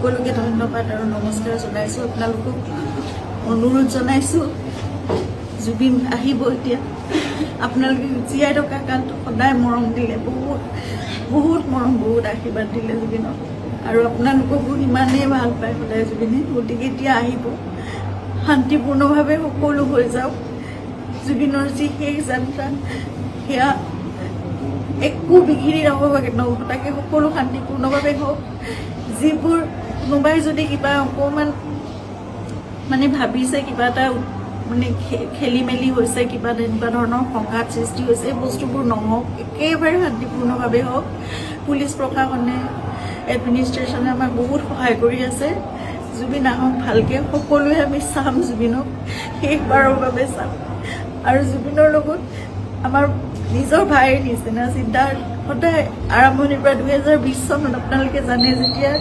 সকলোকে ধন্যবাদ আৰু নমস্কাৰ জনাইছোঁ। আপোনালোকক অনুৰোধ জনাইছোঁ, জুবিন আহিব এতিয়া। আপোনালোকে জীয়াই থকা কালটো সদায় মৰম দিলে, বহুত বহুত মৰম, বহুত আশীৰ্বাদ দিলে জুবিনক, আৰু আপোনালোককো ইমানেই ভাল পায় সদায় জুবিনে। গতিকে এতিয়া আহিব, শান্তিপূৰ্ণভাৱে সকলো হৈ যাওক। জুবিনৰ যি শেষ যাত্ৰা, সেয়া একো বিঘিনি নঘটাকে সকলো শান্তিপূৰ্ণভাৱে হওক। যিবোৰ কোনোবাই যদি কিবা অকণমান মানে ভাবিছে, কিবা এটা মানে খেলি মেলি হৈছে, কিবা তেনেকুৱা ধৰণৰ সংঘাত সৃষ্টি হৈছে, এই বস্তুবোৰ নহওক, একেবাৰে শান্তিপূৰ্ণভাৱে হওক। পুলিচ প্ৰশাসনে, এডমিনিষ্ট্ৰেশ্যনে আমাক বহুত সহায় কৰি আছে। জুবিন আহক ভালকৈ, সকলোৱে আমি চাম জুবিনক, শেষবাৰৰ বাবে চাম। আৰু জুবিনৰ লগত আমাৰ নিজৰ ভাইৰ নিচিনা চিন্তা সদায় আৰম্ভণিৰ পৰা 2020 চনত আপোনালোকে জানে, যেতিয়া